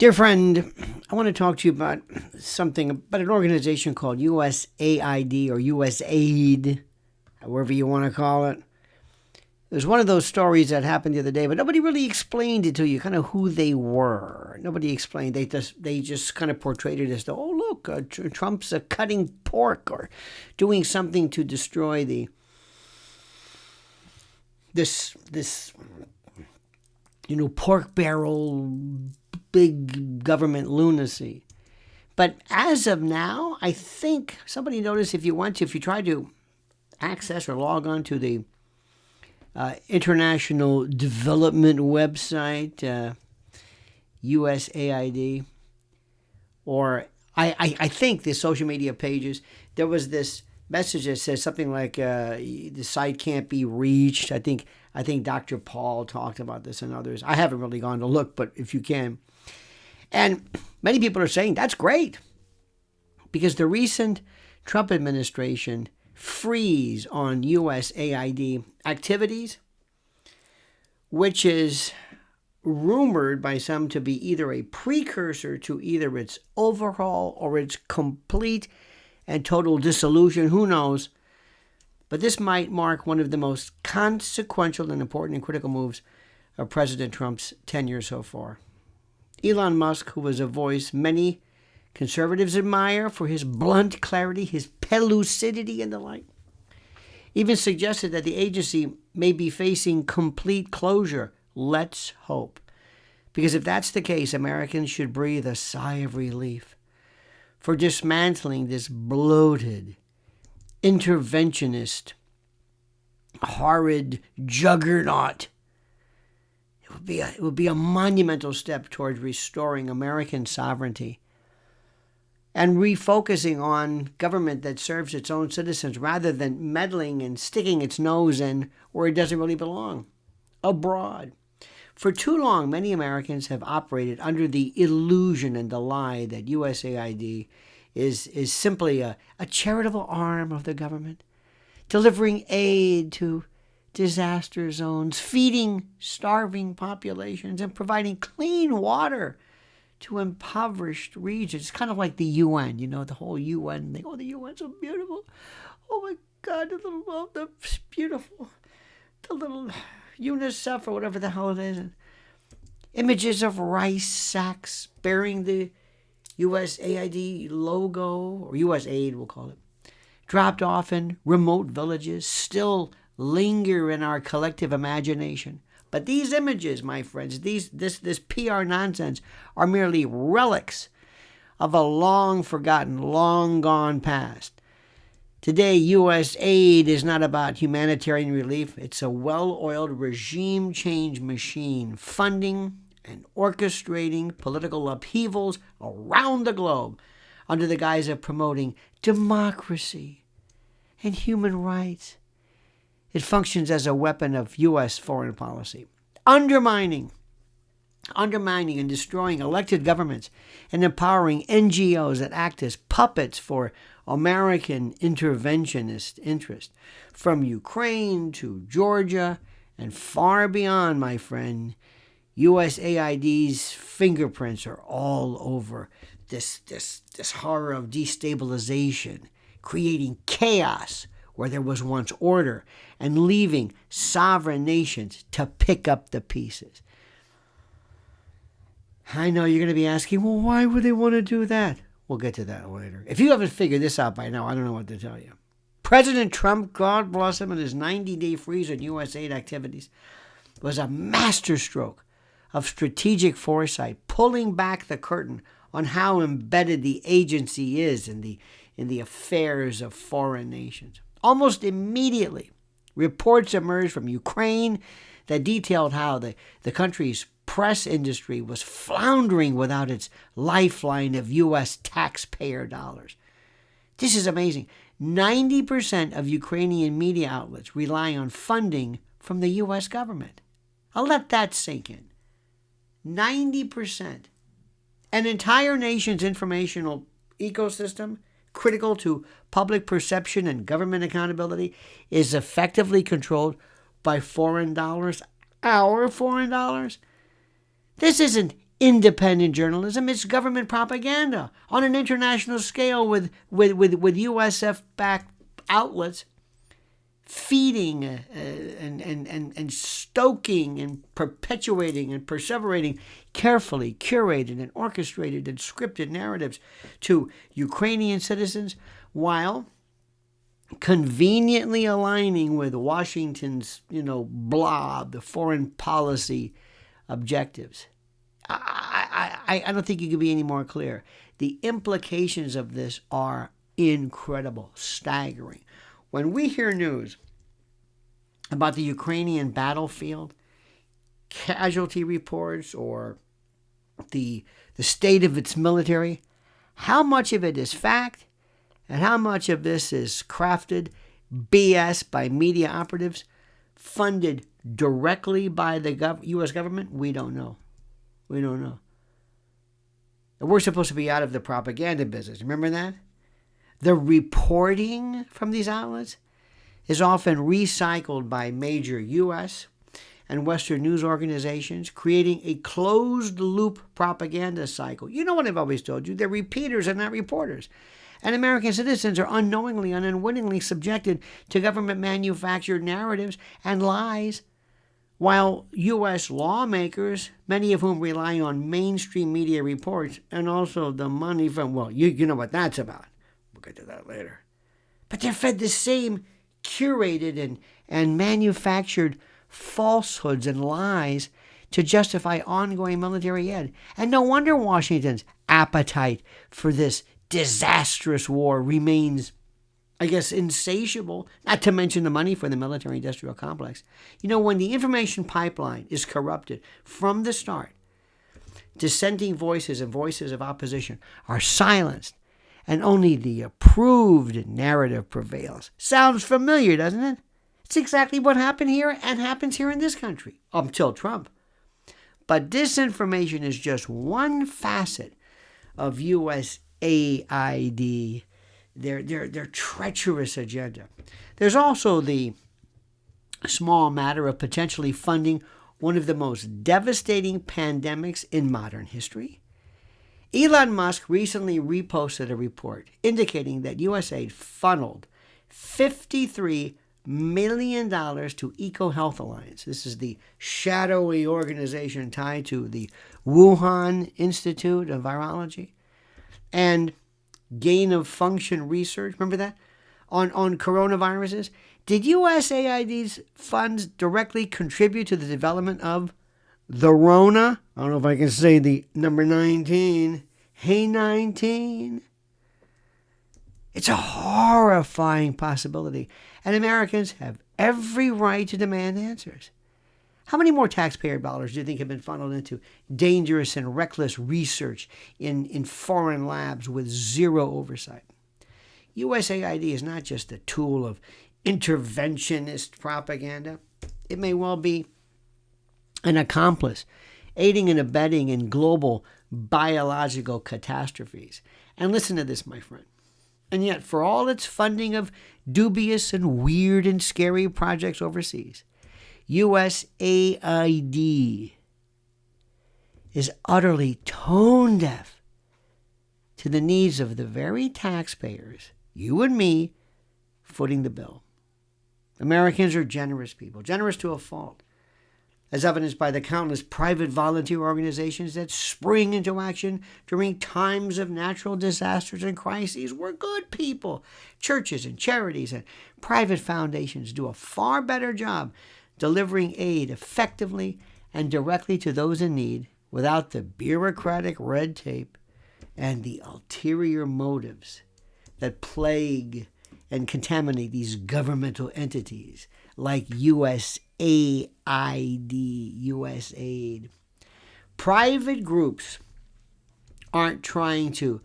Dear friend, I want to talk to you about an organization called USAID or USAID, however you want to call it. It was one of those stories that happened the other day, but nobody really explained it to you, kind of who they were. Nobody explained. They just kind of portrayed it as though, oh, look, Trump's cutting pork or doing something to destroy this pork barrel, big government lunacy. But as of now, I think somebody noticed if you try to access or log on to the International Development website, USAID, or I think the social media pages, there was this message that says something like the site can't be reached. I think Dr. Paul talked about this and others. I haven't really gone to look, but if you can. And many people are saying that's great because the recent Trump administration freeze on USAID activities, which is rumored by some to be either a precursor to either its overhaul or its complete and total dissolution, who knows. But this might mark one of the most consequential and important and critical moves of President Trump's tenure so far. Elon Musk, who was a voice many conservatives admire for his blunt clarity, his pellucidity, and the like, even suggested that the agency may be facing complete closure. Let's hope. Because if that's the case, Americans should breathe a sigh of relief for dismantling this bloated, interventionist, horrid juggernaut. It would be a monumental step towards restoring American sovereignty and refocusing on government that serves its own citizens rather than meddling and sticking its nose in where it doesn't really belong, abroad. For too long, many Americans have operated under the illusion and the lie that USAID is simply a charitable arm of the government, delivering aid to disaster zones, feeding starving populations, and providing clean water to impoverished regions. It's kind of like the UN, the whole UN thing. Oh, the UN's so beautiful. Oh my God, the beautiful, the little UNICEF or whatever the hell it is. And images of rice sacks bearing the USAID logo, or USAID we'll call it, dropped off in remote villages, still linger in our collective imagination. But these images, my friends, this PR nonsense are merely relics of a long forgotten, long gone past. Today, U.S. aid is not about humanitarian relief. It's a well-oiled regime change machine, funding and orchestrating political upheavals around the globe under the guise of promoting democracy and human rights. It functions as a weapon of U.S. foreign policy, undermining and destroying elected governments and empowering NGOs that act as puppets for American interventionist interest. From Ukraine to Georgia and far beyond, my friend, USAID's fingerprints are all over this horror of destabilization, creating chaos where there was once order, and leaving sovereign nations to pick up the pieces. I know you're going to be asking, well, why would they want to do that? We'll get to that later. If you haven't figured this out by now, I don't know what to tell you. President Trump, God bless him, and his 90-day freeze on USAID activities was a masterstroke of strategic foresight, pulling back the curtain on how embedded the agency is in the affairs of foreign nations. Almost immediately, reports emerged from Ukraine that detailed how the country's press industry was floundering without its lifeline of U.S. taxpayer dollars. This is amazing. 90% of Ukrainian media outlets rely on funding from the U.S. government. I'll let that sink in. 90%. An entire nation's informational ecosystem, critical to public perception and government accountability, is effectively controlled by foreign dollars, our foreign dollars. This isn't independent journalism. It's government propaganda on an international scale with USF-backed outlets feeding and stoking and perpetuating and perseverating carefully curated and orchestrated and scripted narratives to Ukrainian citizens while conveniently aligning with Washington's, blob, the foreign policy objectives. I don't think you could be any more clear. The implications of this are incredible, staggering. When we hear news about the Ukrainian battlefield, casualty reports, or the state of its military, how much of it is fact and how much of this is crafted BS by media operatives funded directly by the U.S. government, we don't know. We don't know. And we're supposed to be out of the propaganda business. Remember that? The reporting from these outlets is often recycled by major U.S. and Western news organizations, creating a closed-loop propaganda cycle. You know what I've always told you. They're repeaters and not reporters. And American citizens are unknowingly and unwittingly subjected to government-manufactured narratives and lies, while U.S. lawmakers, many of whom rely on mainstream media reports and also the money from, you know what that's about. We'll get to that later. But they're fed the same curated and manufactured falsehoods and lies to justify ongoing military aid. And no wonder Washington's appetite for this disastrous war remains, I guess, insatiable, not to mention the money for the military-industrial complex. When the information pipeline is corrupted from the start, dissenting voices and voices of opposition are silenced, and only the approved narrative prevails. Sounds familiar, doesn't it? It's exactly what happened here and happens here in this country, until Trump. But disinformation is just one facet of USAID, their treacherous agenda. There's also the small matter of potentially funding one of the most devastating pandemics in modern history. Elon Musk recently reposted a report indicating that USAID funneled $53 million to EcoHealth Alliance. This is the shadowy organization tied to the Wuhan Institute of Virology and gain of function research. Remember that? On coronaviruses. Did USAID's funds directly contribute to the development of the Rona? I don't know if I can say the number 19. Hey, 19. It's a horrifying possibility, and Americans have every right to demand answers. How many more taxpayer dollars do you think have been funneled into dangerous and reckless research in foreign labs with zero oversight? USAID is not just a tool of interventionist propaganda. It may well be an accomplice, aiding and abetting in global biological catastrophes. And listen to this, my friend. And yet, for all its funding of dubious and weird and scary projects overseas, USAID is utterly tone deaf to the needs of the very taxpayers, you and me, footing the bill. Americans are generous people, generous to a fault, as evidenced by the countless private volunteer organizations that spring into action during times of natural disasters and crises. We're good people. Churches and charities and private foundations do a far better job delivering aid effectively and directly to those in need without the bureaucratic red tape and the ulterior motives that plague and contaminate these governmental entities like USAID. Private groups aren't trying to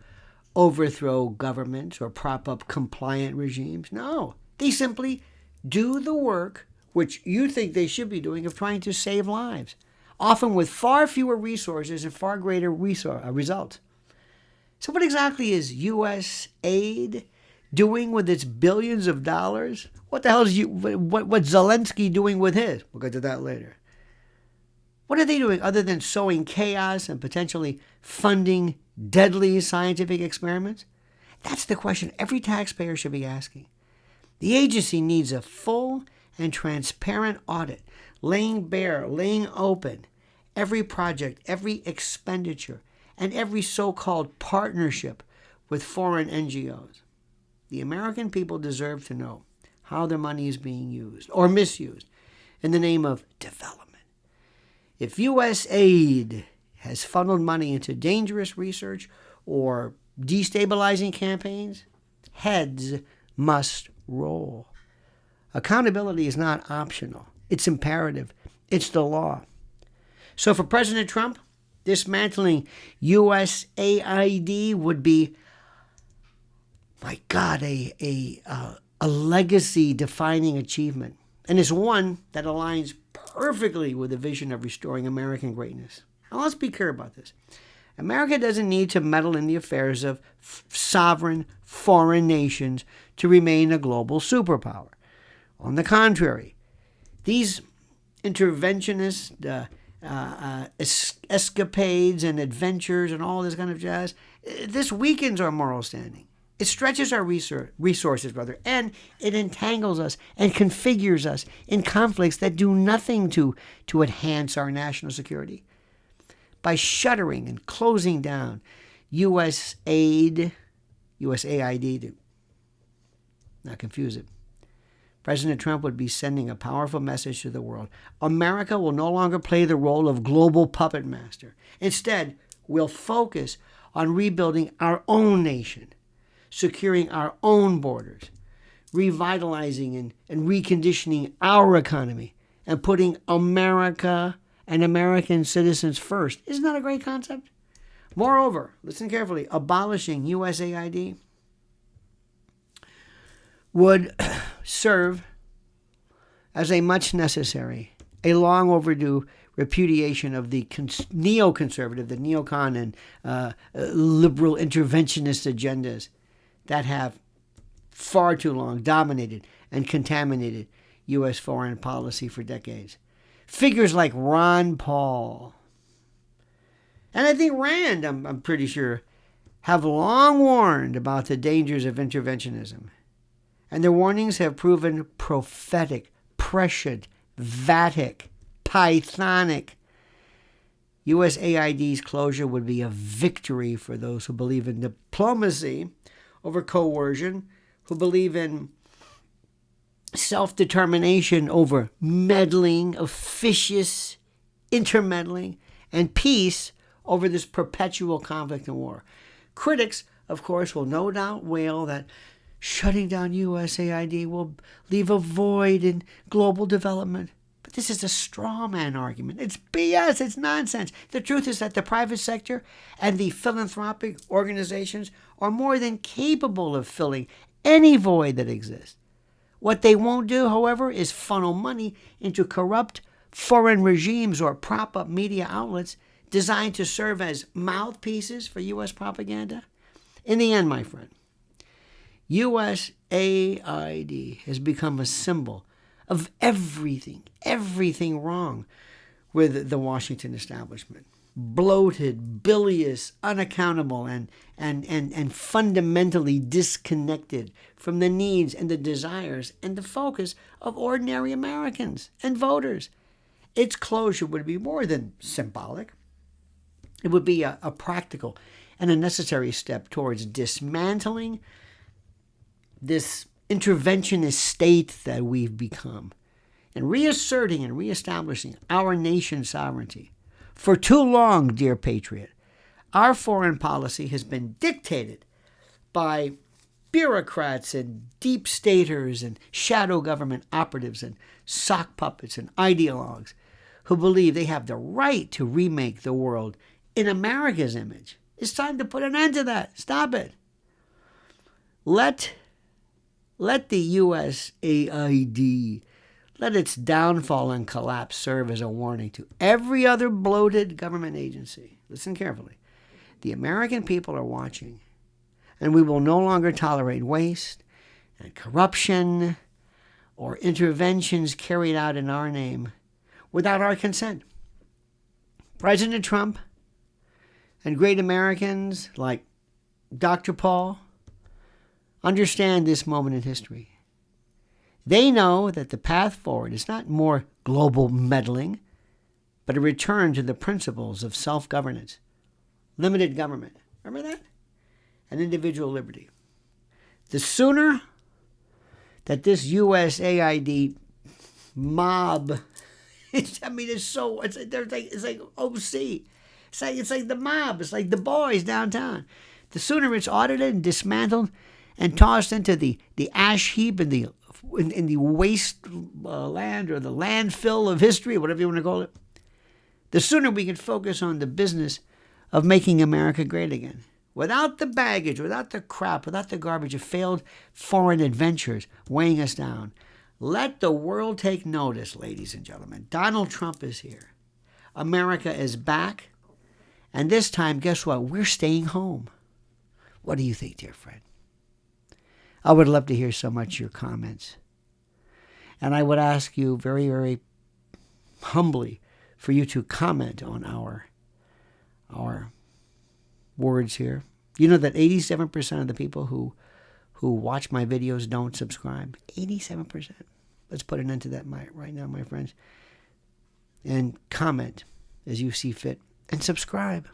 overthrow governments or prop up compliant regimes. No, they simply do the work which you think they should be doing of trying to save lives, often with far fewer resources and far greater results. So what exactly is USAID doing with its billions of dollars? What the hell is what's Zelensky doing with his? We'll get to that later. What are they doing other than sowing chaos and potentially funding deadly scientific experiments? That's the question every taxpayer should be asking. The agency needs a full and transparent audit, laying bare, laying open every project, every expenditure, and every so-called partnership with foreign NGOs. The American people deserve to know how their money is being used or misused in the name of development. If USAID has funneled money into dangerous research or destabilizing campaigns, heads must roll. Accountability is not optional. It's imperative. It's the law. So for President Trump, dismantling USAID would be, my God, a legacy-defining achievement. And it's one that aligns perfectly with the vision of restoring American greatness. Now let's be clear about this. America doesn't need to meddle in the affairs of sovereign foreign nations to remain a global superpower. On the contrary, these interventionist escapades and adventures and all this kind of jazz, this weakens our moral standing. It stretches our resources, and it entangles us and configures us in conflicts that do nothing to enhance our national security. By shuttering and closing down USAID, to not confuse it, President Trump would be sending a powerful message to the world. America will no longer play the role of global puppet master. Instead, we'll focus on rebuilding our own nation, securing our own borders, revitalizing and reconditioning our economy, and putting America and American citizens first. Isn't that a great concept? Moreover, listen carefully, abolishing USAID would serve as a much necessary, a long overdue repudiation of the neoconservative, the neocon and liberal interventionist agendas that have far too long dominated and contaminated U.S. foreign policy for decades. Figures like Ron Paul, and I think Rand, I'm pretty sure, have long warned about the dangers of interventionism. And their warnings have proven prophetic, prescient, vatic, pythonic. USAID's closure would be a victory for those who believe in diplomacy over coercion, who believe in self-determination over meddling, officious intermeddling, and peace over this perpetual conflict and war. Critics, of course, will no doubt wail that shutting down USAID will leave a void in global development. But this is a straw man argument. It's BS. It's nonsense. The truth is that the private sector and the philanthropic organizations are more than capable of filling any void that exists. What they won't do, however, is funnel money into corrupt foreign regimes or prop up media outlets designed to serve as mouthpieces for U.S. propaganda. In the end, my friend, USAID has become a symbol of everything wrong with the Washington establishment. Bloated, bilious, unaccountable, and fundamentally disconnected from the needs and the desires and the focus of ordinary Americans and voters. Its closure would be more than symbolic. It would be a practical and a necessary step towards dismantling this interventionist state that we've become and reasserting and reestablishing our nation's sovereignty. For too long, dear patriot, our foreign policy has been dictated by bureaucrats and deep staters and shadow government operatives and sock puppets and ideologues who believe they have the right to remake the world in America's image. It's time to put an end to that. Stop it. Let the USAID, let its downfall and collapse serve as a warning to every other bloated government agency. Listen carefully. The American people are watching, and we will no longer tolerate waste and corruption or interventions carried out in our name without our consent. President Trump and great Americans like Dr. Paul understand this moment in history. They know that the path forward is not more global meddling, but a return to the principles of self-governance, limited government. Remember that? And individual liberty. The sooner that this USAID mob, it's like OC. It's like the mob. It's like the boys downtown. The sooner it's audited and dismantled and tossed into the ash heap in the waste land or the landfill of history, whatever you want to call it, the sooner we can focus on the business of making America great again. Without the baggage, without the crap, without the garbage of failed foreign adventures weighing us down. Let the world take notice, ladies and gentlemen. Donald Trump is here. America is back. And this time, guess what? We're staying home. What do you think, dear friend? I would love to hear so much your comments. And I would ask you very, very humbly for you to comment on our words here. You know that 87% of the people who watch my videos don't subscribe. 87%. Let's put an end to that right now, my friends. And comment as you see fit. And subscribe.